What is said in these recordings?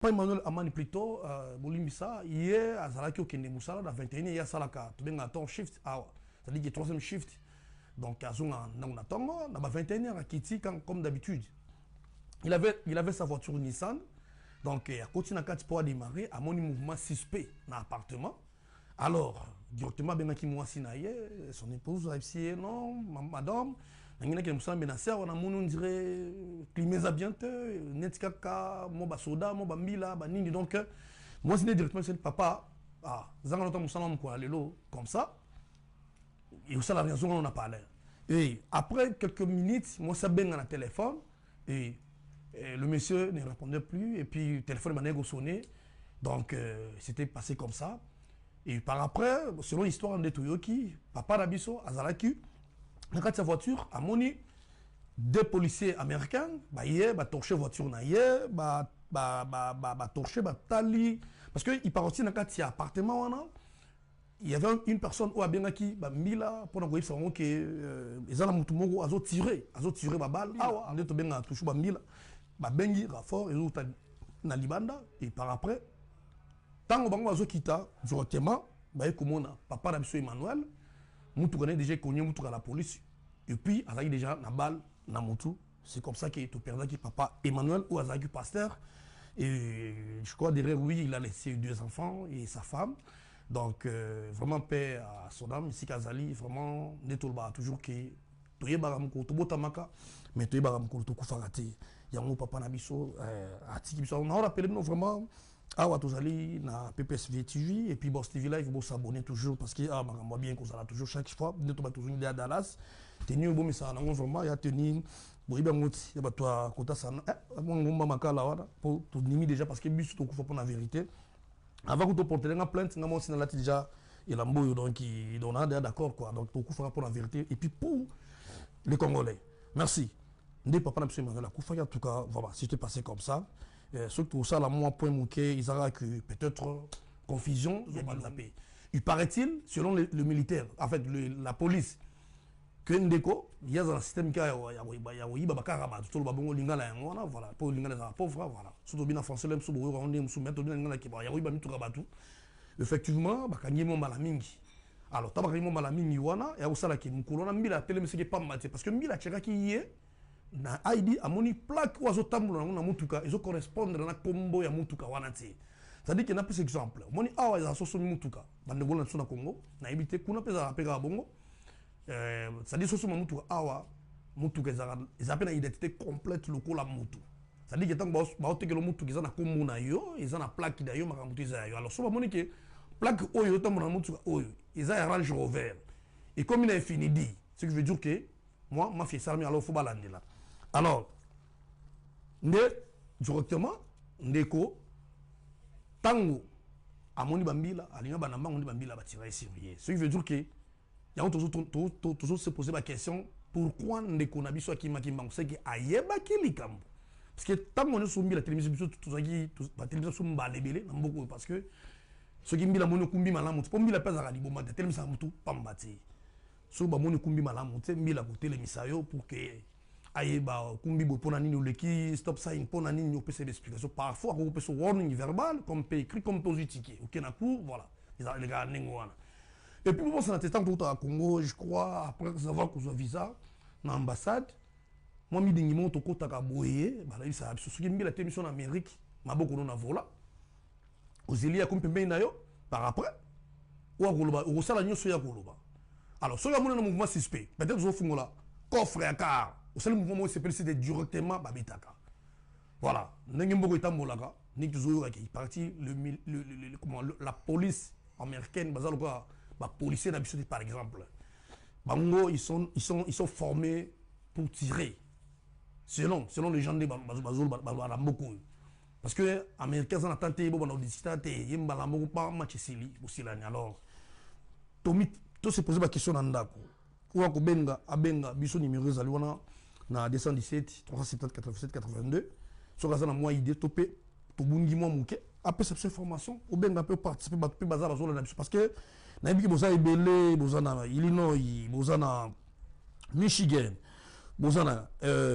Pas Emmanuel Amani plutôt, Bolimbisa, hier, à Zalaki, au Kende Moussala, dans 21e, il y a Salaka, tu viens à ton shift, c'est-à-dire qu'il y a troisième shift. Donc, à Zonga, on attend, dans 21e, à Kiti, comme d'habitude. Il avait sa voiture Nissan, donc, à côté de la pour démarrer, à mon mouvement suspect dans l'appartement. Alors, directement, ben qui moi sinaye, son épouse a dit non, madame, n'engina qui nous menacer, on a mon dirait climeza bientôt, netkaka, mo ba soda, mo ba mila, ba nini donc moi c'est directement c'est le papa zanga lota musala mko lelo comme ça. Et ça la raison on a parlé. Et après quelques minutes, moi ça benga na téléphone et le monsieur ne répondait plus et puis le téléphone m'a sonné. Donc c'était passé comme ça. Et par après, selon l'histoire de Toyoki, papa Nabiso, Azalaki, dans sa voiture, à Moni, deux policiers américains, torché voiture naïe, torché, tali. Parce qu'il partit dans un appartement, il y avait une personne où a qui, Mila, pour nous dire que les gens ont tiré, ma balle, on est tombé dans touché, Mila, bengi, rafort, et l'autre, na libanda, et par après, tant que bango azokita directement ba komona papa na biso Emmanuel mutu connaît déjà connu mutu à la police et puis azaki déjà na balle na mutu c'est comme ça qu'il est perdu qui papa Emmanuel ou azaki pasteur et je crois derrière lui il a laissé deux enfants et sa femme donc vraiment paix à son âme ici Kazali vraiment netolba toujours que toye baramko to botamaka mais toye baramko to kufarate yango papa na biso atiki biso on a rappelé nous vraiment. Tozali na PPSV TV et puis Boss TV là il faut s'abonner toujours parce que moi bien qu'on ça toujours chaque fois nous tombe toujours à Dallas tenir bon mais ça non vraiment il y a tenir bon il y a toi kota ça mon ngomba makala wala pour tout nimi déjà parce que bus to kufa pour la vérité avant que tu porter une plainte nga mo sinala déjà il a mboyo donc il donne d'accord quoi donc to kufa pour la vérité et puis pour les Congolais merci ndé papa na absolument la kufa en tout cas voilà c'était passé comme ça. Surtout ça, là, moi, point mouquet, ils auraient que peut-être confusion, il paraît-il, selon le militaire, en fait, la police, que Ndeko, il y a un système qui a voilà, pour l'ingala pauvre, voilà. Surtout bien en français, même si on est soumettre au l'ingala qui va y avoir effectivement, bakangimo malamingi. Alors, tabakarimo malamingi wana, et à ça, qui moukolona, mila télé, mais c'est pas maté, parce que mila tcheka qui y est, na ID amoni plaque ou azotambola na mutuka ezo correspondre na kombo ya mutuka wana ti ça dit qu'il y a plus exemple moni awa za soso mutuka bandegola na Congo na ibite kuna peza apeka bongo ça dit soso mutuka awa mutuka za pena identité complète lokola mutu ça dit que tant ba otekelo mutuka za na kombo na yo eza na plaque da yo makamutu za yo alors so ba moni que plaque oyo tambola na mutuka oyo eza ya Range Rover et comme il a fini dit ce qui veut dire que moi ma fille ça alors faut balander là. Alors, directement, ndeko, tango, amoni bambila, alinga banamba, on dit bambila, batira ici. Ce qui veut dire que, il y a toujours se poser la question, pourquoi ndeko nabiso akimaki mbango, c'est que ayeba kilikambo. Parce que tant qu'on est soumis la télévision, tout ça qui, la télévision sous mbalébélé, beaucoup, parce que, ce qui mbila mono kumbi malamu, pour mbila pesa raliboma, la télévision mutu, pambati. So ba mono kumbi malamu, mbila côté les misayo pour que, aye ba kumbi bo pona nini oleki stop sign pona nini o pc d'explication parfois on peut se warning verbal comme peut écrit comme positif OK na cour voilà les gars nengoana et puis bon ça na testant tout à Congo je crois après savoir que visa na ambassade moi mi dingi monto kota ka boye ba la ça ce qui mbila témission en Amérique maboko na vola ozelia comme pembe na yo par après ou akoloba o sala nyoso ya koloba alors so ya mona na mouvement suspect peut-être zo fungola coffre à car au seul mouvement où c'est précisé directement babitaka voilà n'engimbo itambolaka ni tuzoyo qui parti la police américaine bazaloka ba policier na biso par exemple bango ils sont formés pour tirer selon les gens de bazolo bazolo parce que américains ont tenté bon on discuté yemba la moko pas match sili bosilani alors to se poser la question ndako ou ko benga abenga biso numéro zali wana na 217 370 87 82 sur la moi idée topé to bungi moi muke après cette formation ou benga peut participer ba pe bazar bazolo na biso parce que na biki boza ebele boza na Illinois boza na Michigan bozana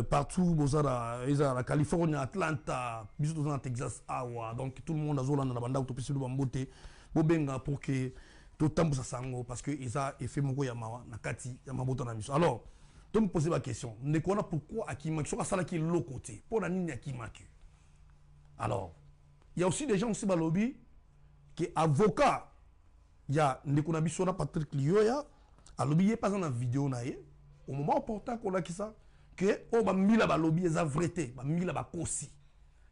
partout bozana la Californie, Atlanta, bisous dans Texas, Awa. Donc tout le monde a zolanda na banda autopsie bambote bobenga pour que tout temps ça sango parce que isa effet moko ya mawa na kati ya mabota na miso. Alors, tu me poses la question, ne connais pourquoi Akimaki so sala ki l'autre côté pour la nini Akimaki. Alors, il y a aussi des gens aussi balobi qui avocat il y a Ndekona Bisona Patrick Lioya alobi ye pas dans la vidéo na ye au moment opportun qu'on a qui ça que oh ba mila ba lobby eza vérité ba mila ba kosi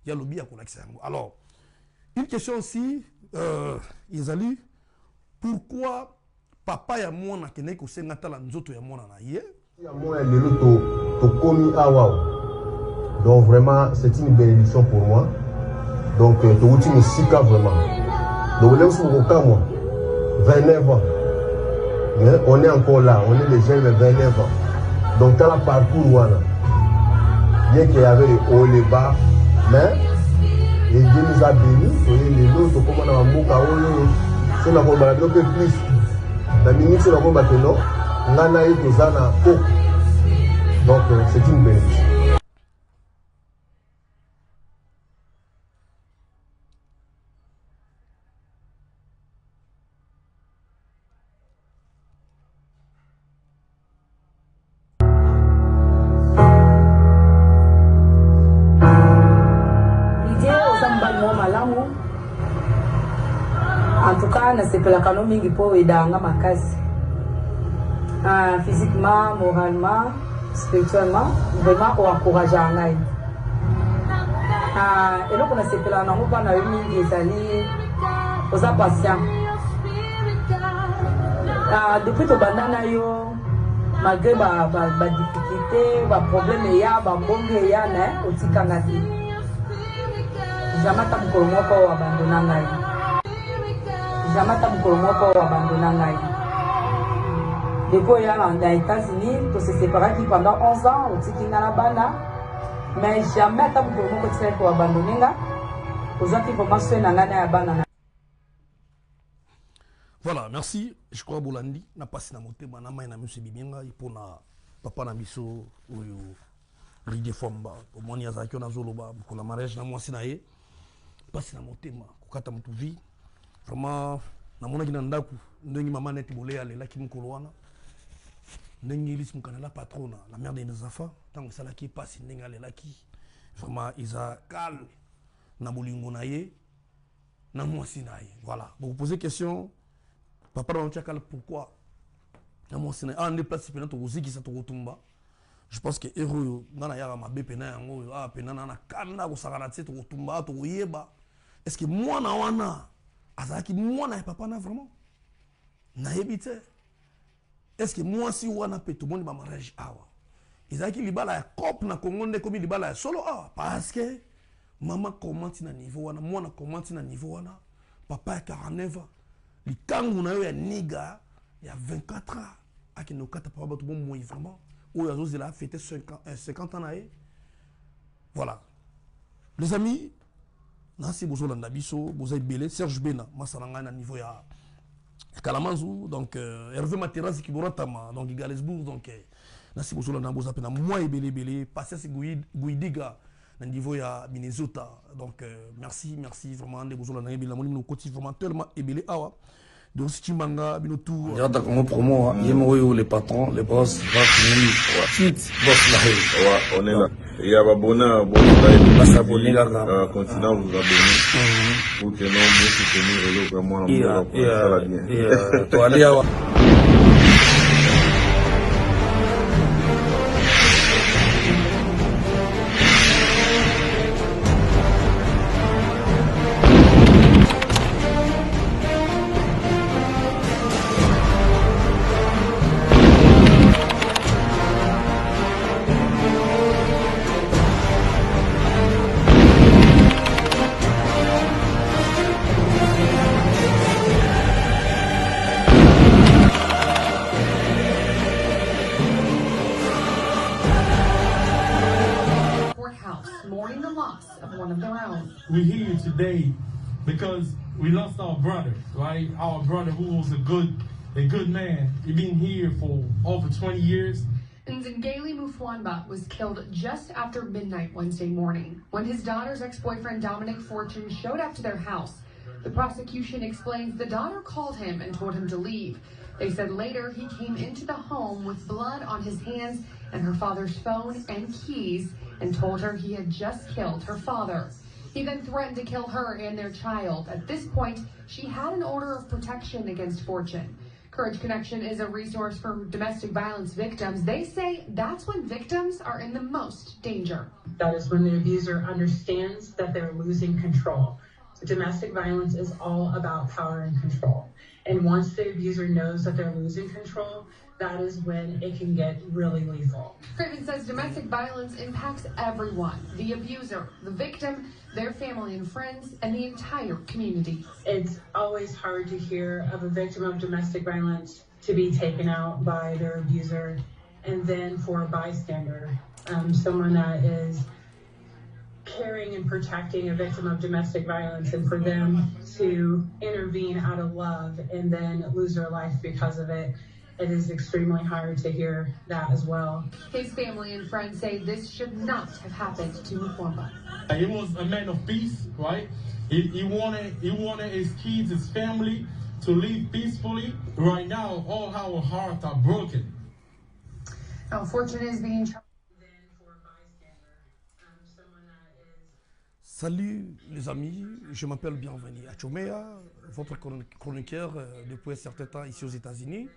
ya lobby ya qu'on a qui ça. Alors une question aussi Izali, pourquoi papa ya mwana kene ko senga tala nzoto ya mwana na ye ya mwana lelo to komi awa. Donc vraiment c'est une bénédiction pour moi. Donc to uti me sika vraiment. Donc là aussi au moi 29 ans. Mais on est encore là, on est des jeunes de 29 ans. Donc dans le parcours, bien qu'il y avait les hauts et les bas, mais Dieu nous a bénis. Les autres, comme on a un mot, si on a un peu plus, la minute, on a un peu non, on a eu des années. Donc c'est une bénédiction. En tout cas, na sepela kano mingi po edanga makasi. Physiquement, moralement, spirituellement, vraiment on encourage ngai. Et donc on a sepela na ngopa na mingi ezali oza patient. Depuis to bandana yo malgré ba difficulté, ba problème ya, ba mbonge ya na otikanga ti. Jamata mukolo moko abandona ngai. Jamata mukolo moko abandona ngai. Depuis aux États-Unis, on s'est séparés pendant 11 ans, on s'est banda, mais jamais ta mukolo moko tsela ko abandonner nga. Ozaki vraiment soena ngana ya bana. Voilà, merci. Je crois Bolandi na passé na motema na mai na monsieur Bibenga pour na papa na biso oyo ride fomba. Au moins ya zakio na zoloba pour la mariage na mwasi na ye. Passé na motema kokata mutu vie. Vraiment na mona ki na ndaku ndenge maman neti bolé ale la ki mukolo wana. Ndenge lis mukana patrona, la mère de mes enfants, tant que ça la qui passe ndenge ale la ki. Vraiment isa calme na bolingo na ye na mwasi na ye. Voilà. Vous posez question papa on tchakal pourquoi na mwasi na en déplacer pena to oziki sa to kotumba. Je pense que héros ngana ya mabe pena yango pena na kanda ko sakana tse to kotumba to yeba. Est-ce que moi na wana azaki moi na papa na vraiment na yebite? Est-ce que moi si wana pe tout monde ba mariage awa ezaki libala ya cop na Congo nde komi libala ya solo awa parce que maman comment na niveau wana moi na comment na niveau wana papa ya 49 ans likangu na yo ya niga ya 24 ans akino kata papa ba tout bon moi vraiment ou ya zozela a fêté 50 ans na ye. Voilà les amis. Nasi bozo landa biso bozo belé Serge Bena masalanga na niveau ya Kalamanzou donc Hervé Materazzi qui borotama donc Galesbourg donc nasi bozo landa bozo pena moi belé Patience Guidiga na niveau ya Minnesota donc merci vraiment de bozo landa bila moni no côté vraiment tellement belé awa donc si tu manga bino tout Regarde comment promo yemo les patrons les boss va finir suite boss là on est là. Il y a abonné s'abonner là continent vous abonner pour que non vous soutenir le vraiment ça va bien et toi aller à we're here today because we lost our brother, right? Our brother who was a good man. He's been here for over 20 years. Nzingeli Mufwamba was killed just after midnight Wednesday morning when his daughter's ex-boyfriend Dominic Fortune showed up to their house. The prosecution explains the daughter called him and told him to leave. They said later he came into the home with blood on his hands and her father's phone and keys and told her he had just killed her father. He then threatened to kill her and their child. At this point, she had an order of protection against Fortune. Courage Connection is a resource for domestic violence victims. They say that's when victims are in the most danger. That is when the abuser understands that they're losing control. Domestic violence is all about power and control. And once the abuser knows that they're losing control, that is when it can get really lethal. Craven says domestic violence impacts everyone, the abuser, the victim, their family and friends, and the entire community. It's always hard to hear of a victim of domestic violence to be taken out by their abuser, and then for a bystander, someone that is caring and protecting a victim of domestic violence, and for them to intervene out of love and then lose their life because of it. It is extremely hard to hear that as well. His family and friends say this should not have happened to Mufwamba. He was a man of peace, right? He wanted his kids, his family to live peacefully. Right now, all our hearts are broken. Now, Fortune is being charged. Salut les amis, je m'appelle Bienvenu Achomea, votre chroniqueur depuis un certain temps ici aux États-Unis.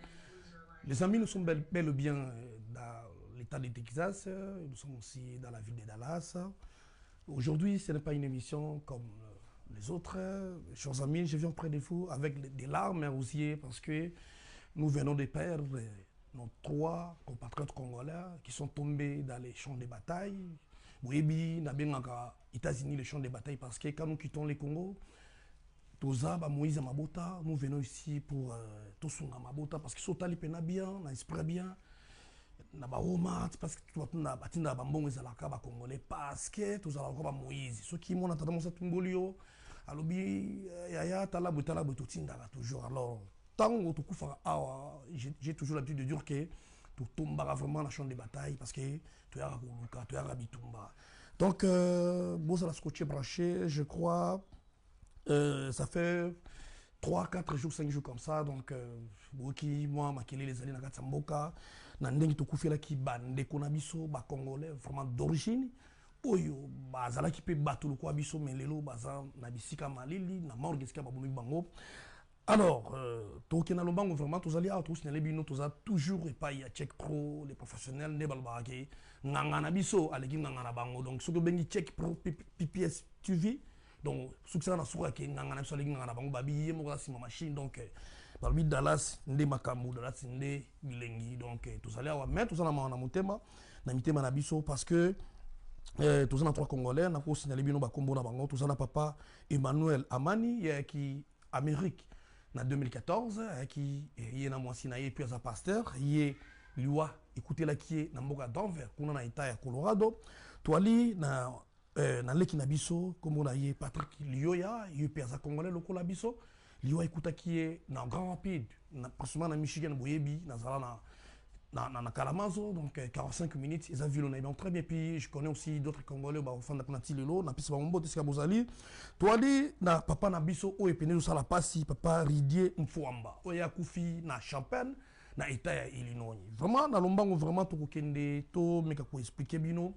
Les amis, nous sommes bel et bien dans l'état du Texas, nous sommes aussi dans la ville de Dallas. Aujourd'hui, ce n'est pas une émission comme les autres. Chers amis, je viens près de vous avec des larmes aux yeux parce que nous venons de perdre nos 3 compatriotes congolais qui sont tombés dans les champs de bataille. Oui, nous avons aux États-Unis les champs de bataille parce que quand nous quittons le Congo, Moïse Mabota, nous venons ici pour Tosunga Mabota parce que Sotali pena bien, na esprit bien, na ba Roma parce que tu na batinda ba mbongo ezalaka ba Congolais parce que tous ala ko ba Moïse. Ce qui mon entendant ça tumbolio, alobi yaya tala butala bututinda toujours. Alors tant que tu fera j'ai toujours l'habitude de dire que tu tombera vraiment dans le champ de bataille parce que tu as Kuluka, tu as Bitumba. Donc bon ça la scotché branché, je crois. Ça fait 3, 4 jours, 5 jours comme ça. Donc, moi, Makele, les alliés, Nakatsamboka, Nandeng, Tokufela, qui bande, Konabiso, Congolais, vraiment d'origine. Oyo, Bazala qui peut battre le Kwabiso, mais Lelo, Bazan, Nabisika, Malili, Namorgeska, Baboumi Bango. Alors, Tokena Lombango, vraiment, tous les autres, tous les bino, tous a toujours épaillé à Check Pro, les professionnels, Nebalbake, Nanganabiso, Alegi Nanganabango. Donc, ce que Bengi Check Pro, PPS TV. Donc, ce qui est dans le qui est dans la machine, donc, dans le Dallas, ndé makambu, Dallas, ndé bilengi, donc, tous allez avoir, mais tous allez avoir un thème, parce que, tous allez 3 Congolais, nous avons signalé bino bakombo na bango, tous allez papa Emmanuel Amani, qui Amérique, en 2014, qui est na moisina, puis à pasteur, il lui écoutez la qui est na mboka Denver, qu'on a été à Colorado, toali na na leki na biso comme na ye Patrick Lioya ye pesa congolais lokola biso Lioya écouta qui est na Grand Rapide na précisément na Michigan boyebi na zala na Kalamazoo donc 45 minutes ils ont vu le donc très bien puis je connais aussi d'autres congolais ba fanda na tilelo na pisa ba mbote ska bozali toali na papa na biso o epene so la pasi papa Ridier Mfwamba o ya kufi na Champagne na état ya Illinois vraiment na lombango vraiment to kokende to meka ko expliquer bino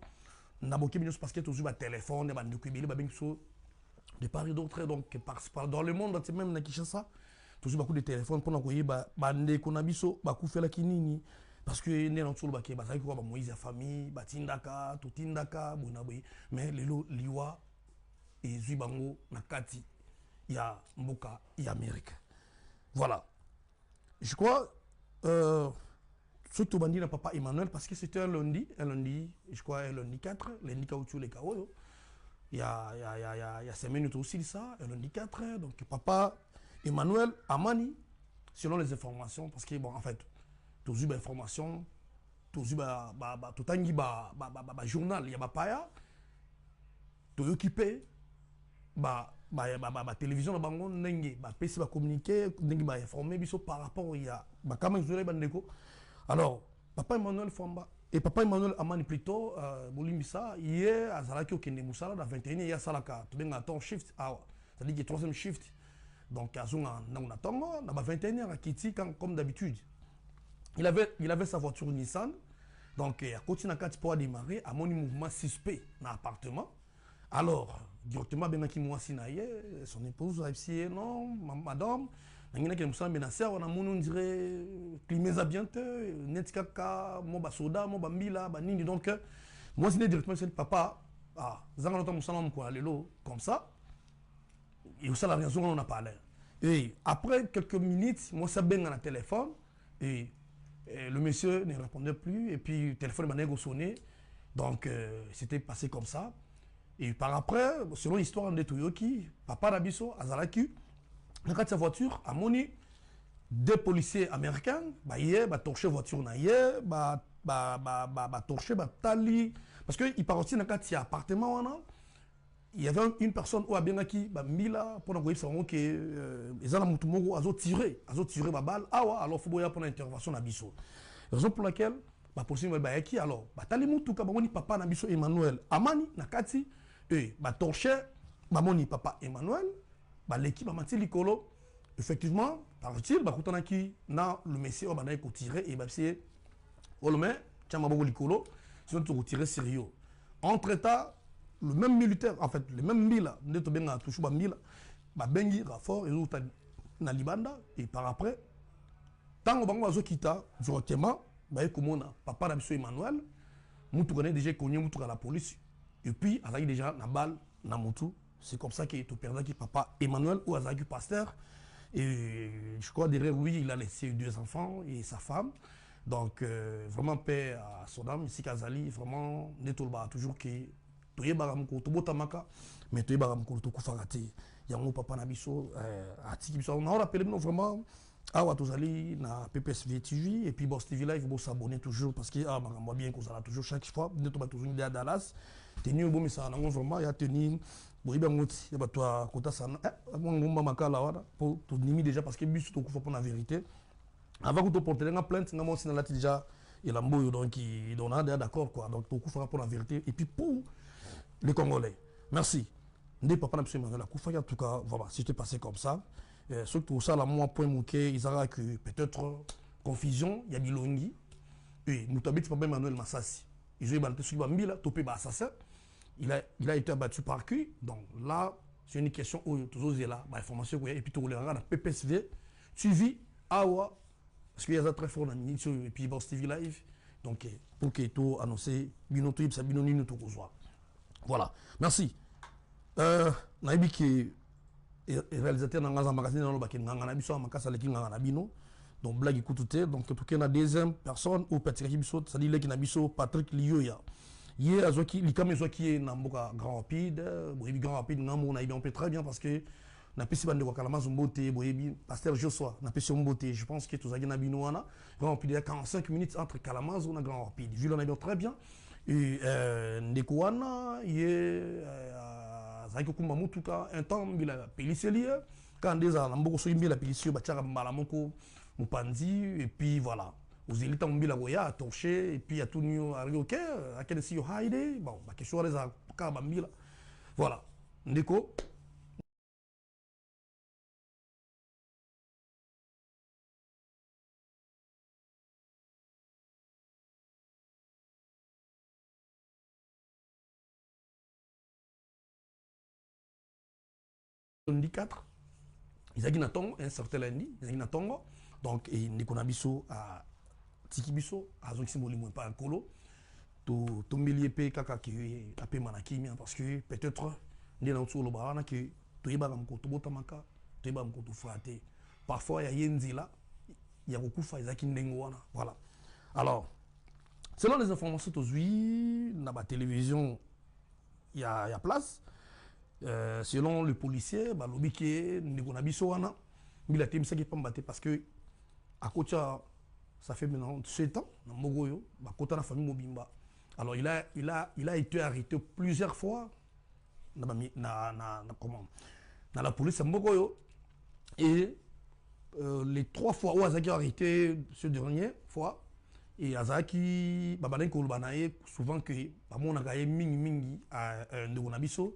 Naboki bino parce que tu as un téléphone, de part et d'autre, donc dans le monde, même na Kinshasa, tu as beaucoup de téléphones pour nous bande konabiso, bakufela kinini, parce que né dans tout le baké, basaki ko ba Moïse famille, batindaka, tutindaka, bonaboy, mais lelo liwa et zuibango na kati ya mboka ya Amérique. Voilà. Je crois surtout bandit na papa Emmanuel parce que c'était un lundi, je crois un lundi 4, lundi caoutchouc les KO. Il y a 5 minutes aussi de ça, un lundi 4, donc papa Emmanuel Amani, selon les informations, parce que bon en fait, tous eu information, tous eu tout tangi journal, il y a ba paya, tout occupé, télévision na bango ndenge ba pesi ba communiquer, ndenge ba informer biso par rapport il y a ba kama zole bandeko. Alors, papa Emmanuel Famba Et papa Emmanuel Amani plutôt, Bolimbisa, hier, à Zalaki au Kende Moussala, dans 21e, il y a Salaka, tu as un shift, c'est-à-dire qu'il y a troisième shift. Donc, à Zunga, on attend, dans 21e, à Kiti, comme d'habitude. Il avait sa voiture Nissan, donc, à côté de pour démarrer, à mon mouvement suspect dans l'appartement. Alors, directement, son épouse a dit non, madame, on dirait climat bien, netkaka, moba soda, moba mila, banini. Donc, moi, c'est directement c'est papa, comme ça. Et ça, la raison, on a parlé. Et après quelques minutes, moi, ça baigne dans le téléphone. Et le monsieur ne répondait plus. Et puis, le téléphone m'a sonné. Donc, c'était passé comme ça. Et par après, selon l'histoire de Toyoki, papa Nabiso, Azalaki, dans sa voiture, à Moni, des policiers américains, torché voiture naïe, torché, tali. Parce qu'il partit dans un appartement, il y avait une personne où a bien qui, Mila, pour nous dire que les gens ont tiré ma balle. Alors il faut pour l'intervention Nabiso. Raison pour laquelle, policier m'a dit, alors, tali moutou, papa Nabiso Emmanuel Amani, Nakati, et torché, moni papa Emmanuel, l'équipe a mati likolo. Effectivement, par-il, le monsieur a tiré et c'est le likolo, sinon tu retirer sérieux. Entre-temps, le même militaire, en fait, le même mila, ne te bien touché mila, bengi rafort et l'autre na libanda et par après, tant que bango kita directement, papa Nabiso Emmanuel, mutu connaît déjà connu mutu à la police. Et puis, il y a déjà une balle dans mon tout. C'est comme ça qu'il est perdu qui papa Emmanuel ou Azaki pasteur. Et je crois derrière lui, il a laissé 2 enfants et sa femme. Donc, vraiment, paix à son âme. Ici, Kazali, vraiment, Netolba, toujours qui. Toye Baramko, Tobotamaka, mais Toye Baramko, Tokufarati. Yango Papa Nabiso, Atiki Biso. On a rappelé vraiment. Awa tozali na PPSV TV et puis Boss TV Live, vous s'abonner toujours parce que moi bien qu'on sera toujours chaque fois nous sommes toujours à Dallas tenir bon mais ça on vraiment ya tenir boy ben ngoti ya batwa kota sana ngomba makala wala pour tout nimi déjà parce que bus to kufa pour la vérité avant que tu porter une plainte ngamo sina lati déjà et la mboyo donc il on a d'accord quoi donc to kufa pour la vérité et puis pour les Congolais merci ndé papa na absolument la kufa en tout cas voilà si c'était passé comme ça. Surtout ça, là, moi, point mouké, ils auraient que peut-être confusion, il y a Bilongi, et nous t'habitons pas Emmanuel Massassi. Ils ont été sur Bambila, topé assassin. Il a été abattu par qui? Donc là, c'est une question où tous les là, information et puis tout le monde, PPSV, suivi, Awa, parce qu'il y a très fort dans l'émission, et puis Boss TV Live. Donc, pour que tout annoncer, Binoto, ça Binoni, nous tout voilà, merci. Naïbi qui réalisateur dans un magazine dans le bac ngana biso makasa leki ngana bino donc blague écoutez donc tout que na deuxième personne ou Patrick biso ça dit leki na biso Patrick Lioya hier azoki likame zoki na mboka Grand Rapide boyebi Grand Rapide ngamo na on peut très bien parce que na pesi bande kwa Kalamazo mbote boyebi pasteur Joshua na pesi mbote je pense que tout ça na bino wana Grand Rapide il y a 45 minutes entre Kalamazo et Grand Rapide vu on a bien très bien et ndekwana Zaiko Kumba Mutuka, un temps, il a pélicelier. Quand des ans, il a pélicelier, il a Malamoko, Mupandi, et puis voilà. Aux élites, il a torché, et puis il y a tout nu à Rio Caire, à quel si Haïdé, bon, bah, quelque chose à Kabambila. Voilà. Ndeko. Lundi 4, ils ont un certain lundi, ils ont donc ils ont biso à Tikibiso, à Zonximoli, pas un colo, tout milieu pe kaka qui a payé manakimia parce que peut-être nous avons sur le barana que tout est bagam koto botamaka, tout est bagam koto fraté. Parfois il y a yenzila, il y a beaucoup de faisaki kindengwana, voilà. Alors, selon les informations aujourd'hui, dans la télévision, il y a place. Selon le policier, l'objet qui est Negonabisoana, il a été mis parce que à côté, ça fait maintenant 7 ans, dans Mogoyo, à côté de la famille Mobimba. Alors il a été arrêté plusieurs fois dans la police à Mogoyo. Et les 3 fois où il a été arrêté, ce dernier fois, et azaki babana ko banaye souvent que bamona ka mingi ndeko na biso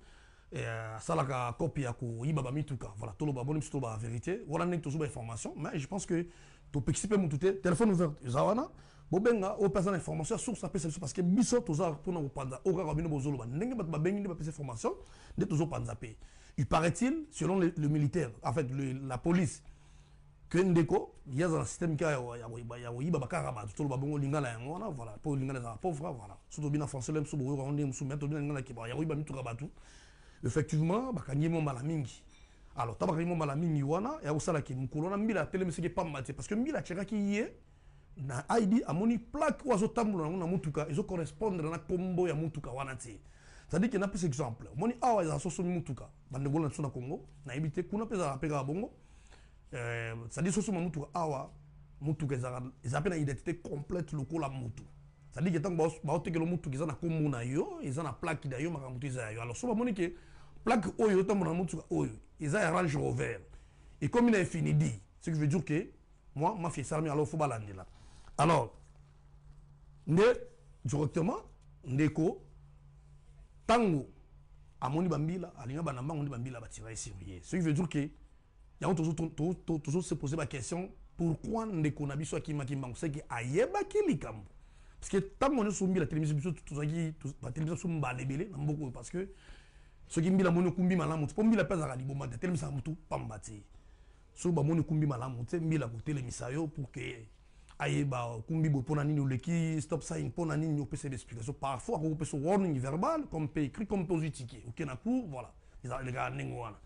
salaka copie ya ko yibaba mituka voilà tout le baboni biso ba vérité wala nek to ba information mais je pense que to participer mon tout téléphone ouvert zawana bobenga o personne information source appelle parce que biso to za pour na panza o ka bino bozolo ba ndenge bat ba bengi ba information de to zo panza pe il paraît-il selon le militaire en fait la police que ndeko il y a un système qui a yiba bakara ba tout le babongo lingala yango wana voilà pour lingala za pauvre voilà surtout bien français même sobo on est musu mettre bien ngala ki ba ya yiba mituka batu effectivement bakangi mo mala mingi alors tabakangi mo mala mingi wana ya usala ki mukolo na mbila telemeseke pamba te parce que mbila cheka ki yé na ID amoni plaque oiseau tambola na mutuka ezo correspondre na kombo ya mutuka wana te. C'est-à-dire qu'il y a plus d'exemples. Moni awa ya soso mutuka bande gola na Congo na ebité kuna peza pega bongo c'est-à-dire soso mutuka awa mutuka ezapena na identité complète lokola mutu. C'est-à-dire que tant ba otekelo mutuka eza na kombo na yo eza na plaque da yo makamutu eza yo alors so ba moni que plaque oyo tambola mutuka oyo eza ya Range Rover et comme il est fini dit ce qui veut dire que moi ma fille salami alors faut balandi là alors directement ndeko tango amoni bambila alinga banamba ngondi bambila batira sérieux ce qui veut dire que y a toujours se poser la question pourquoi ndeko na biso akima kimbango c'est que ayeba kilikambo parce que tango ne sombi la télévision biso tozaki la télévision somba lebele na mboko parce que ce qui mbila moni kumbi malamu to mbila pesa ka liboma de télévision mutu pambati so ba moni kumbi malamu te mbila ko télévision yo pour que ayeba kumbi bo pona nini oleki stop sign pona nini o pc d'explication parfois on peut se warning verbal comme peut écrit comme positif OK na cour voilà les gars ningwana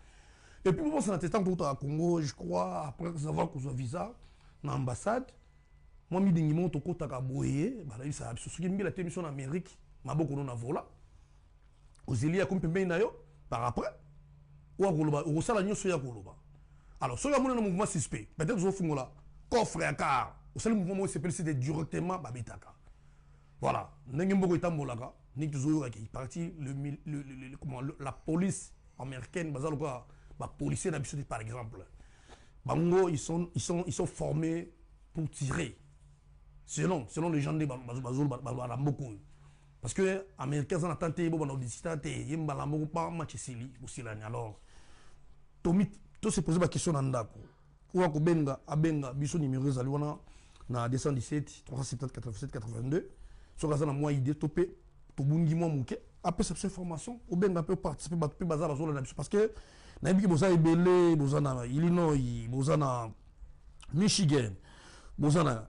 et puis bon ça na temps pour à Congo je crois après savoir que visa na ambassade moi mi dingi moto kota ka boye ba la ça so ki mbila témission en Amérique maboko na vola ozilia comme pembe na yo par après ou akoloba o sala nyoso ya koloba alors so ya mona na mouvement suspect peut-être zo fungola coffre à car au seul mouvement où c'est précisé directement babitaka voilà ndenge mboko itambolaka ni toujours qui parti la police américaine bazalo quoi ba policier na biso par exemple bango ils sont formés pour tirer selon les gens de bazolo ba mboko parce que américains ont tenté bo bana distate yemba la mboko pas match sili busilani alors to se poser la question nandako ou akobenga abenga biso numéro ezali wana na 217 370 87 82 so kaza na moi idée topé to bungi moi muke après cette information obenga peut participer ba bazala zola na biso parce que na yebiki boza ebele boza na Illinois boza na Michigan boza na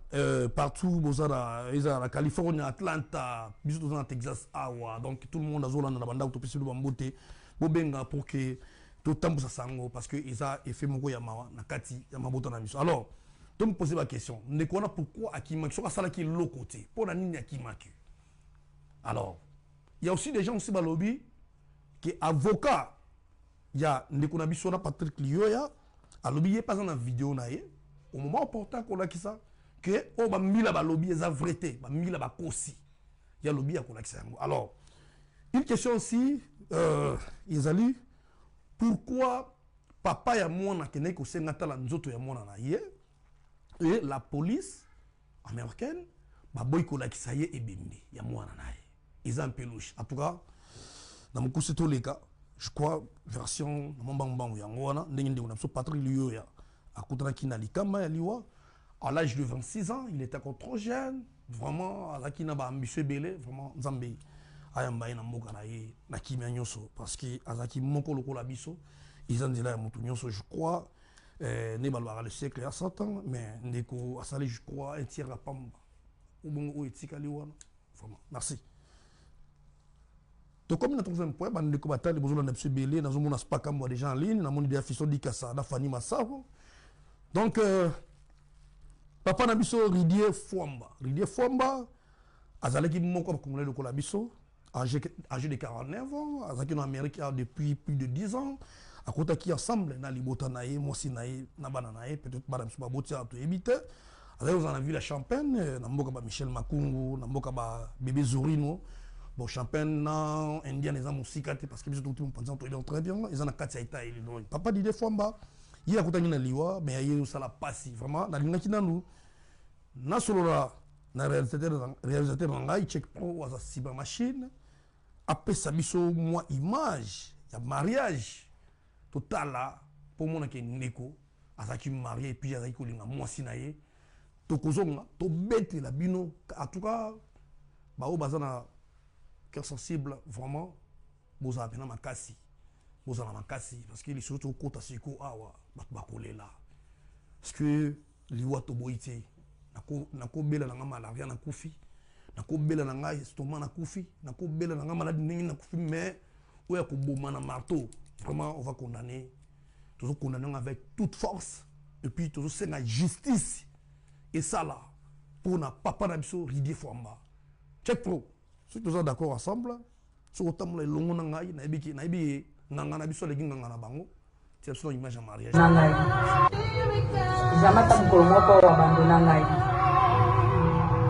partout boza na Californie Atlanta biso boza na Texas awa donc tout le monde azola na banda to pesi bambote bobenga pour que tout temps ça sango parce que isa effet moko ya mawa na kati ya mabota na biso alors tu me poser la question ne connais pourquoi akimaki so sala ki l'autre côté pour la nini akimaki alors il y a aussi des gens aussi balobi qui avocat il y a ndeko na biso na Patrick Lioya alobi ye pas dans la vidéo na ye au moment opportun qu'on a qui ça que o ba mila balobi eza vérité ba mila ba kosi il y a lobby ya qu'on a qui ça alors une question aussi Isali pourquoi papa ya mwana kene ko sengata la nzoto ya mwana na ye et la police américaine ba boy ko la kisaye ebembi ya mwana na ye ils en peluche en tout cas dans mon course tous les cas je crois version na mbangbangu ya ngwana ndenge ndeko na so Patrick Lioya akutana kina likama ya liwa à l'âge de 26 ans il était encore trop jeune vraiment azaki na ba ambitieux belé vraiment nzambe ayamba na mboka na ye na kimia nyoso parce que azaki moko lokola biso ils ont dit là mutu nyoso je crois ne balwa le siècle à 100 ans mais ndeko asali je crois un tiers à pamba ou bon o etikali wana vraiment merci donc comme na troisième point ba ndeko batali bozolo na biso belé na zomona spaka mo des gens en ligne na moni dia fiso dikasa na Fani Masavo donc papa na biso Ridier Fwamba azalaki moko ba congolais lokola biso âgé de 49 ans, en Amérique depuis plus de 10 ans, à côté qui ensemble, dans les botanaïs, moissinaïs, nabananaïs, peut-être madame Soubaboti a tout évité. Alors, vous en avez vu la Champagne, Namboka Michel Makungu, Namboka Bébé Zorino, bon, Champagne, non, Indien, les hommes aussi, parce que tout le monde pense qu'ils sont très bien, ils ont 4 Saïta, Illinois. Papa dit des fois, il y a côté de liwa, mais il y a ça la passe, vraiment, dans l'Inaki Nanou, Nasolora, na réalisateur na ngai Check Pro aza siba machine apesa biso mwa image ya mariage totala pour mona ke ndeko azaki marié puis azaki kolinga mwasi na ye tokozonga tobetela bino en tout cas bao baza na cœur sensible vraiment bozala pena makasi bozala makasi parce que les choses tokota siko awa bato bakolela parce que liwa toboyi te nakobela na nga malaria na kufi nakobela na nga estomac na kufi nakobela na nga maladi ndenge na kufi mais oya koboma na marteau vraiment on va condamner toujours condamner avec toute force et puis toujours c'est la justice et ça là pour na papa na biso Didier Fwamba Check Pro si tous d'accord ensemble sur autant les longs na ngai na ebi nganga na biso legi nganga na bango c'est absolument image en mariage ngai jamata mukolo moko abandona ngai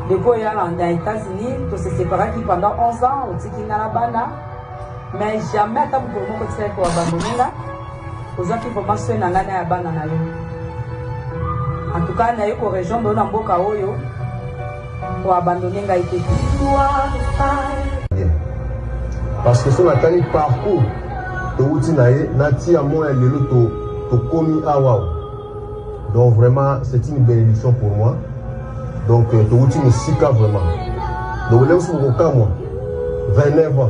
depuis aux États-Unis to se séparaki pendant 11 ans otiki nga na bana mais jamais ata mukolo moko tsela ko abandona nga ozaki formation na nga na ya bana na yo en tout cas na yo ko région do na mboka oyo ko abandona ngai te parce que sur la tani parcours de Outinaye, Nati à moi et le to komi awa. Donc vraiment, c'est une bénédiction pour moi. Donc to Outine sika vraiment. Donc là où on est moi, 29 ans.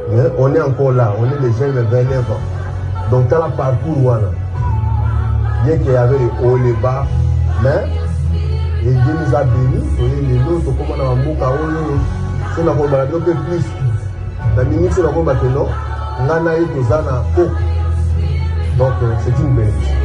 Mais on est encore là, on est les jeunes de 29 ans. Donc dans le parcours voilà. Bien qu'il y avait les hauts les bas, mais et Dieu nous a bénis. Et les autres comme on a un mot c'est la bonne balade plus. La minute c'est la bonne balade non. Donc c'est une bénédiction.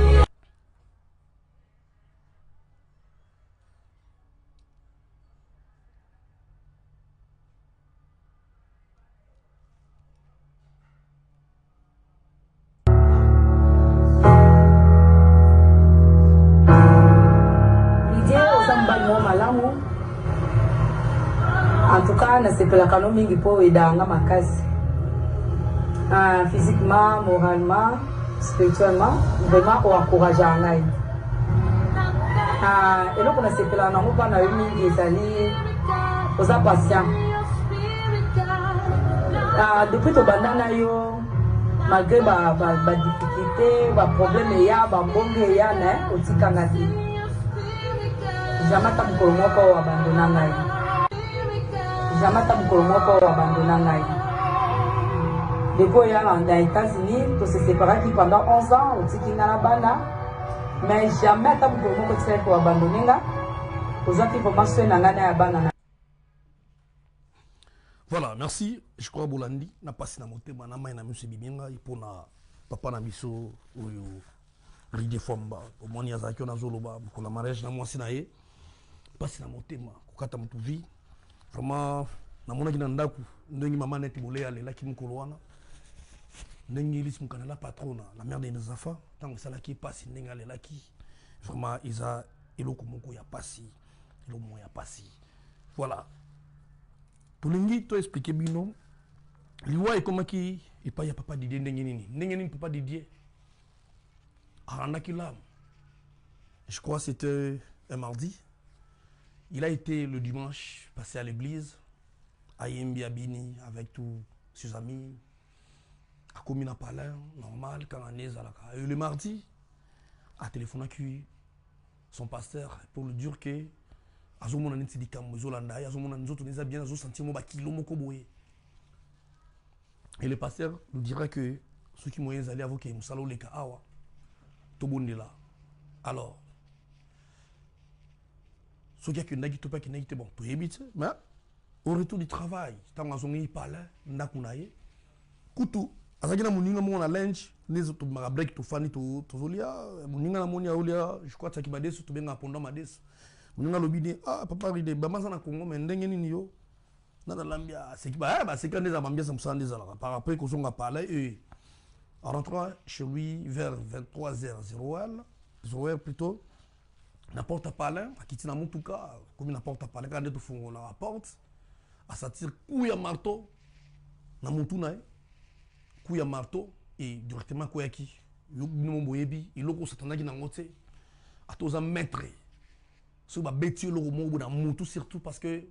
L'idée aux ambagnements malamu en tout cas na sepelaka no mingi po edanga makasi. Physiquement, moralement, spirituellement, vraiment on encourage à ngai. Et donc on a ces plans, on a pas eu des années, aux patients. Depuis tout bandana yo, malgré ba difficulté, ba problème ya, ba mbonge ya na, otikangati. Jamais ta mukolo moko abandona ngai. Jamais ta mukolo moko abandona ngai. Depuis aux États-Unis, to se séparaki pendant 11 ans, otiki nga na bana, mais jamais ata mukolo moko tsela ko abandonner nga, ozaki formation na nga na ya bana. Voilà, merci. Je crois Bolandi na passé na motema na mai na miso biminga ipona papa na biso oyo Didier Fwamba. Au moins ya zaki na zoloba pour la mariage na mwasi na ye. Passé na motema kokata mutu vie. Vraiment na mona kina ndaku ndenge mama neti bolé ale la ki mukolo wana. Ndenge ilis mukana la patrona la mère de nos enfants tant ça la qui passe ndenge ale la ki. Vraiment isa eloko moko ya pasi. Eloko mo ya pasi. Voilà. Tolingi to expliquer bino liwa ekoma ki epa ya papa Didier ndenge nini papa Didier arandaki l'âme. Je crois que c'était un mardi. Il a été le dimanche passé à l'église à Yembi Abini avec tous ses amis à Komina Palin normal quand on est à la et le mardi a téléphoné avec son pasteur pour lui dire que azomona neti dikambo zolanda azomona nzoto neza bien azo sentir mo ba kilo moko boye. Et le pasteur nous dira que ceux qui moyens aller avocat musalo leka awa to bondela. Alors ceux qui a que ndaki to pas qui n'était bon to yebite mais au retour du travail tant azongi pala ndakunaye kutu azaki na muninga mo na lunch les autres ma break to fani to zolia muninga na monia olia je crois que badeso to benga ponda madeso. Muninga lobide ah papa ride bamaza na Congo mais ndenge nini yo na lambia c'est qui bah c'est quand des ambiance ça me sent là par après qu'on songa parler et en rentrant chez lui vers 23h 0h plutôt la porte à palin à quitter na mutuka comme la porte à palin quand tu fongo la porte à sortir coup ya marteau na mutuna coup ya marteau et directement quoi qui yo bino boyebi iloko satana ki na ngote atoza maître Ce qui bêtise le roman au moutou surtout parce que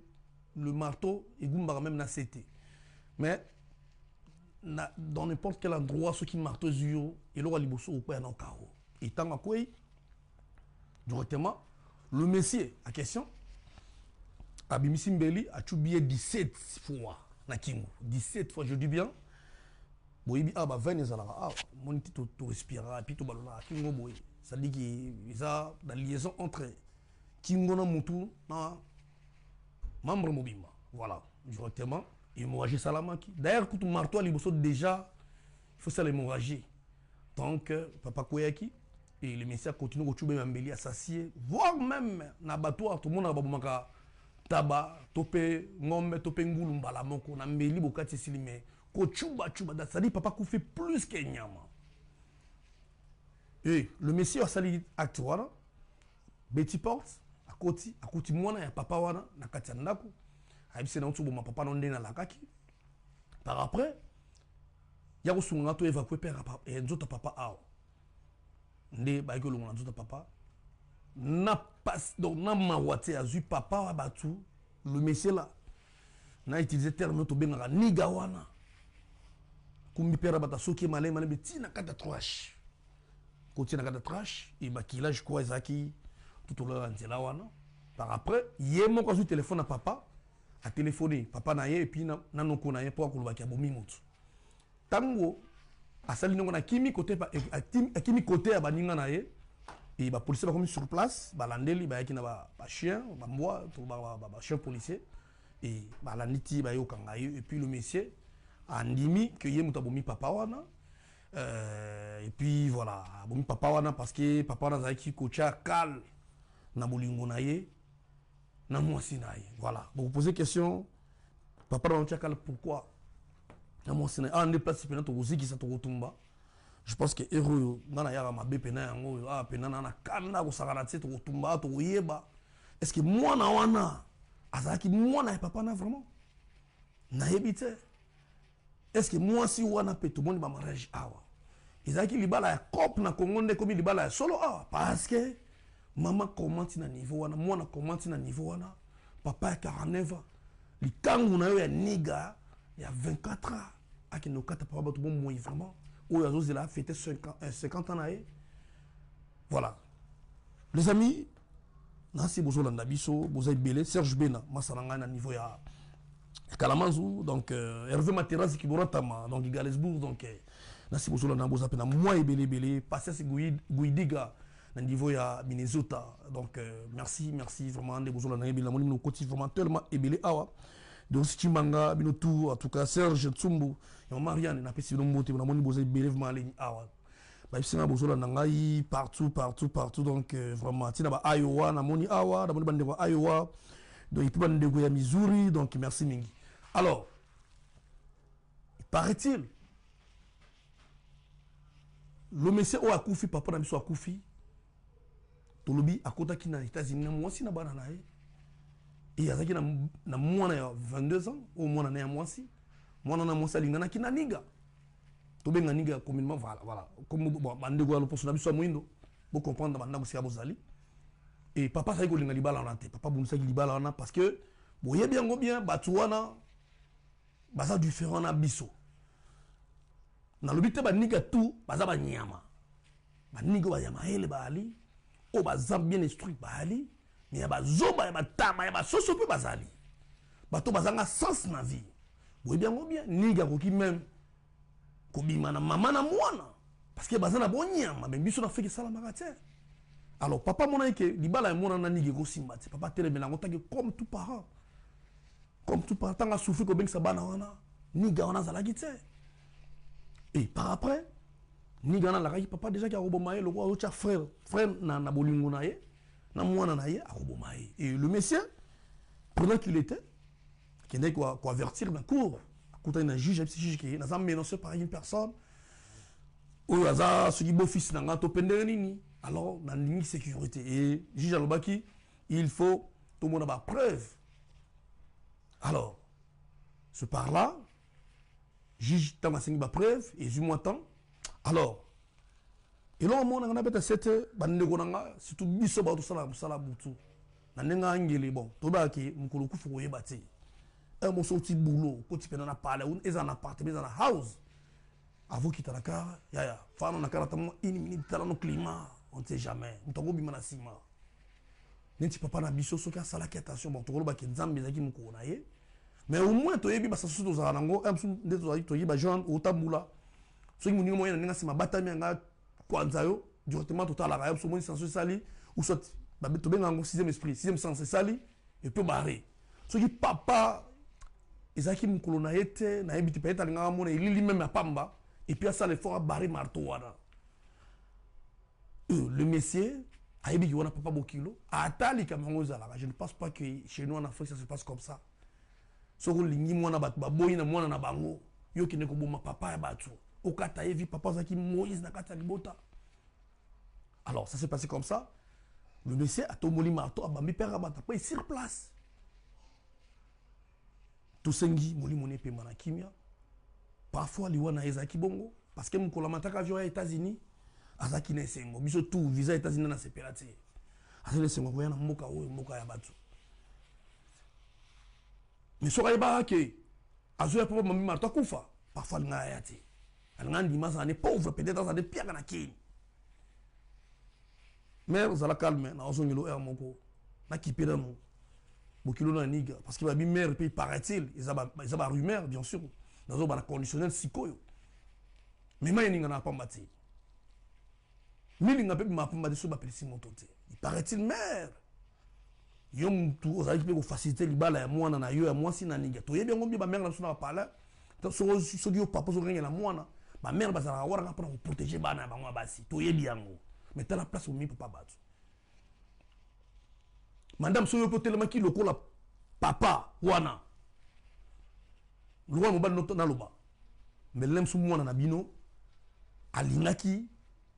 le marteau est même na CT. Mais dans n'importe quel endroit, ceux qui marteau zio et le liboso au point en carreau. Et tant à quoi directement le messier à question Abimisi Mbeli a tué 17 fois na Kingo. 17 fois, je dis bien. Boy ah bah 20 ezalaka ah mon titre to respirer puis to balona Kingo boy. Ça dit qu'il y a la liaison entre Kingo na mutu na membre mobima. Voilà, directement hémorragie salamaki. D'ailleurs quand marteau liboso déjà il faut ça l'hémorragie. Donc papa Koyaki et le messieurs continuent à tuer Mbeli associé voire même na bateau tout le monde a babumaka taba topé ngombe topé ngulu mbala moko na Mbeli bokati silime ko chuba chuba ça dit papa ko fait plus que nyama. Et le monsieur a sali acte wana Betty Porte à côté mwana ya papa wana na kati ya ndako ayibise na ntubo ma papa nonde na lakaki par après ya ko sunga to évacuer père et nzoto papa awo nde ba ko longa nzoto papa na pas donc na mawate azu papa wa batu le monsieur là na utilisé terme to benga niga wana kumbi père bata soki malé beti na kata trash côté na kata trash et bakilage quoi ezaki tout au long de la wana par après yemo ko su téléphone à papa a téléphoné papa na ye et puis na noko na ye pour ko lobaki abomi mutu tango asali nongo na kimi côté a kimi côté ya baninga na ye et ba policier ba comme sur place ba landeli ba yaki na ba chien ba mbwa to ba chien policier et ba landiti ba yo kanga et puis le monsieur andimi que ye muta bomi papa wana et puis voilà bomi papa wana parce que papa wana zaki kocha kal na bolingo na ye na mwasi na ye voilà vous posez question papa na kocha kal pourquoi na mwasi na en déplace pena to uziki sa to kotumba je pense que héros ngana ya ma be pena yango ah pena na kanda ko sakana tse to kotumba to yeba est-ce que moi na wana azaki moi na papa na vraiment na yebite est-ce que moi si wana pe tout le monde ba mariage awa ezaki libala ya cop na Congo nde komi libala ya solo awa parce que maman comment na niveau wana mwana comment na niveau wana papa ya 49 ans likangu na yo ya niga ya 24 ans aki no kata papa tout bon moi vraiment ou azo zela fêter 50 ans na ye voilà les amis nasi bozo landa biso bozo belé Serge Bena masalanga na niveau ya Kalamanzou donc Hervé Materazzi qui borotama donc Galesbourg donc nasi bozo landa bozo pena moi belé passer ce Guidiga na niveau ya Minnesota donc merci vraiment de bozo landa belé moni no côté vraiment tellement belé awa donc si Chimanga bino tout en tout cas Serge Tsumbu et Marianne na pesi no mbote na moni bozo belé vraiment ligne awa ba bisina bozo landa ngai partout donc vraiment tina ba Iowa na moni awa na moni bande ko Iowa donc il peut bande ko ya Missouri donc merci mingi. Alors, paraît-il, le monsieur a Koufi, papa n'a mis à Koufi, Tolobi a Kota qui n'a États-Unis, moi aussi n'a pas naïe. Et il y a ça qui n'a moins 22 ans, au moins n'a moi aussi. Moi n'a moins ça, il n'a qui n'a niga. Tobé n'a niga communément, voilà. Comme bon, bandego à l'opposition, n'a mis à Mouindo, pour comprendre maintenant que c'est à Bozali. Et papa, ça y est, il n'a pas la tête. Papa, bon, ça y est, il a la parce que, bon, il y a bien, Batouana. Baza différent na biso na lobite ba niga tout baza ba nyama ba nigo ba yama hele ba ali o baza bien instruit ba ali mais ba zoba ba tama ba soso pe bazali bato bazanga sens na vie boy bien niga ko ki même ko bima na mama na mwana parce que baza na bon nyama mais biso na fait que ça la magate alors papa mona ke libala ya mona na niga ko simba papa telemela ngotaki comme tout parent tant à souffrir que bien ça bana wana ni gana zalaki te et par après ni gana la kai papa déjà qui a robomaé le roi autre frère na bolingo na ye na mwana na ye a robomaé et le monsieur pendant qu'il était qui n'est quoi avertir la cour quand un juge qui n'a jamais menacé par une personne ou hasard ce qui beau fils na to pendre nini alors dans ligne sécurité et juge alobaki il faut tout le monde a preuve. Alors, ce par-là, juge tant à ba preuve et du moins temps. Alors, et là on a bête cette bande gonanga surtout biso ba to sala butu. nanenga angeli bon toba ki mukulu kufu ko yebati un morceau petit boulot ko ti pena na pala un eza na appartement eza na house avo kitaraka ya fano na karata mo une minute tala no climat on ne sait jamais mtongo bima na sima neti papa na biso soki asala ki attention bon tokolo ba ki nzambe ezaki mukulu na ye mais au moins toyebi ba sasu to za nango un nde to za toyebi ba Jean otambula soki muningo moyena ninga sima batami nga kwanza yo directement total la so moni sensu sali ou soit ba to benga ngo sixième esprit sixième sens sali et peut barrer soki papa ezaki mukulu na yete na yebiti peut-être nga mona ilili même apamba et puis ça l'effort à barrer marteau wana le messier a yebi ki wana papa bokilo atali kamango zala je ne pense pas que chez nous en Afrique ça se passe comme ça soko lingi mwana batu baboyi na mwana na bango yo kine ko boma papa ya batu okata yevi papa zaki Moïse na kata libota. Alors ça s'est passé comme ça. Le monsieur a tombé marteau, a bambi père abata pas sur place. Tout sengi moli moné pe mana kimia. Parfois liwana ezaki bongo parce que mkola mataka avion aux États-Unis azaki na sengo biso tout visa États-Unis na sepelati. Azele sengo voya na mboka o mboka ya batu. Mais soka yeba ke azoya papa mami marteau kufa parfois nga yati. Alangandi masa ne pauvre peut-être ça de pire na kini. Mère zala calme na ozongelo er moko na kipela no bokilo na niga parce que ba bi mère puis paraît-il ils a rumeur bien sûr dans ba conditionnel sikoyo mais ma ninga na pambati milinga pe ma pambati so ba pelisi motote il paraît-il mère yom tu ozali pe ko faciliter libala ya mwana na yo ya mwasi na niga to yebi ngombi ba mère na so na pala to so dio papa so renga na mwana ba mère ba zala wara pour protéger bana ba ngwa basi to yebi yango. Mais t'as la place où mi papa battu. Madame Soyo tellement qui le la papa wana. Loin mo bal noto na loba. Mais lem sou mwana na bino alingaki